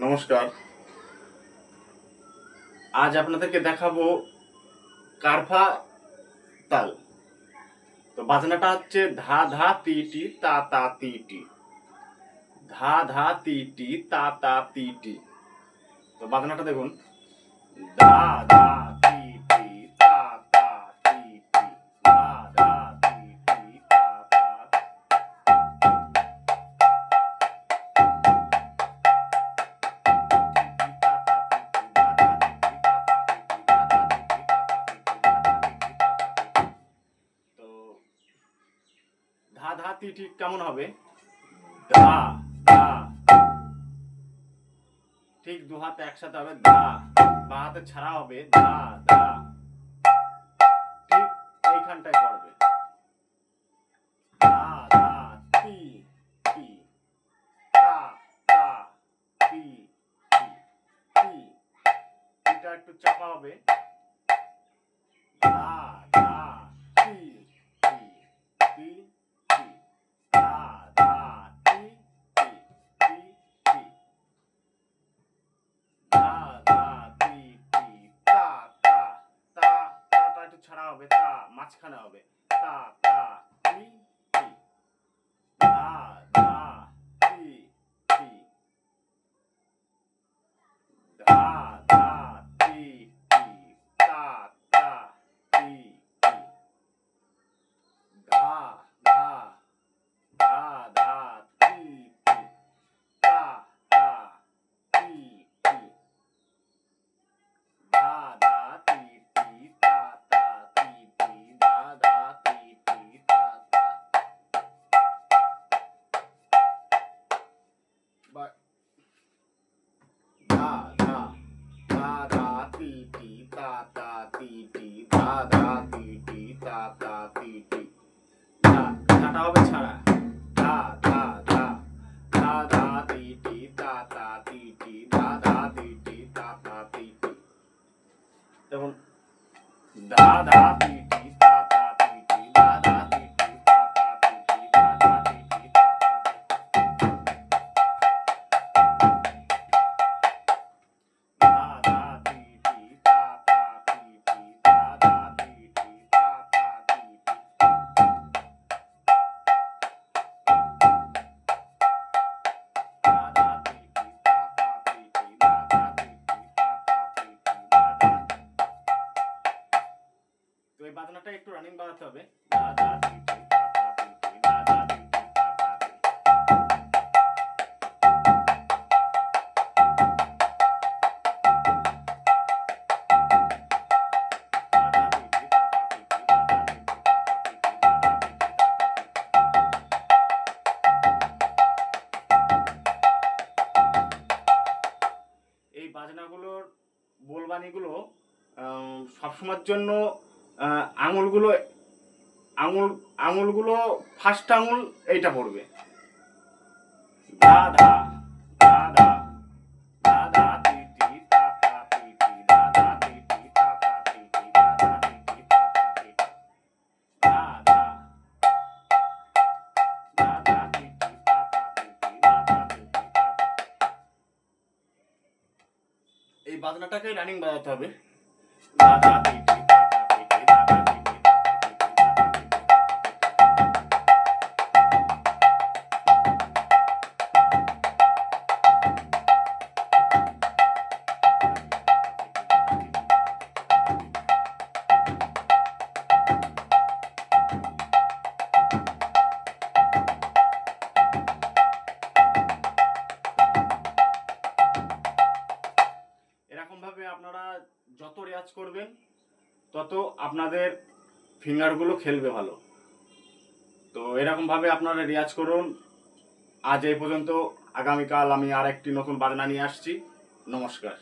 নমস্কার। আজ আপনাদেরকে দেখাবো কারভা তাল। তো বাজনাটা হচ্ছে ধা ধা তি টি তা তা তি টি, ধা ধা তি টি তা তা তি টি। তো বাজনাটা দেখুন, ধা ধা তি টি তা তা তি টি, ধা ধা তি টি তা তা। তো ধা ধা তি টি কেমন হবে? ধা ধা, ঠিক দু হাতে একসাথে হবে ধা, বা হাতে ছাড়া হবে ধা ধা, ঠিক এইখানটায় পড়বে ধা ধা তি তি, তা তা তি তি তি। এটা একটু চাপা হবে ধা ধা তি তি তি তি, ধা ধা তি তি তি তি, ধা ধা তি তি তা তা তা, তাটা একটু ছাড়া হবে, তা মাঝখানে হবে তা তা তি তি, ধা ধা তি তি, ধা ধা তি তি তা তা তি তি, ধা ধা ধা ধা তি তি তা তা তি তি, ধা ধা তি তি তা তা তি তি, ধা ধা তি তি তা তা। বা ধা ধা ধা ধা তি তি তা তা তি তি, ধা ধা তি তি তা তা তি তি, ধা ধাটা হবে ছাড়া ধা ধা ধা, ধা ধা তি তি তা তা তি তি, ধা ধা তি তি তা তা তি তি। দেখুন, ধা ধা তি তি তা তা তি তি, ধা ধা তি তি তা তা তি তি, ধা ধা তি তি তা তা তি তি, ধা ধা তি তি তা তা তি তি, ধা ধা তি তি তা তা তি তি, ধা ধা তি তি তা তা তি তি, ধা ধা তি তি তা তা তি তি, ধা ধা। তো এই বাজনাটা একটু রানিং বাজাতে হবে, ধা ধা তি তি তা তা তি তি, ধা ধা তি তি তা তা তি তি। এই বাজনাগুলোর বোলবানিগুলো সবসময়ের জন্য আঙুলগুলো আঙুল আঙুলগুলো ফার্স্ট আঙুল এইটা পড়বে ধা ধা ধা ধা, ধা ধা তি তি তা তা তি তি, ধা ধা তি তি তা তা তি তি, ধা ধা তি তি তা তা তি তি, ধা ধা ধা ধা তি তি তা তা তি তি, ধা ধা তি তি তা তা। এই বাজনাটাকে রানিং বাজাতে হবে, ধা ধা তি তি তা তা তি তি, ধা ধা তি তি তা তা তি তি, ধা ধা তি তি তা তা তি তি। এরকম ভাবে আপনারা যত রেয়াজ করবেন তত আপনাদের ফিঙ্গারগুলো খেলবে ভালো। তো এরকম ভাবে আপনারা রেয়াজ করুন। আজ এই পর্যন্ত। আগামীকাল আমি আর একটি নতুন বাজনা নিয়ে আসছি। নমস্কার।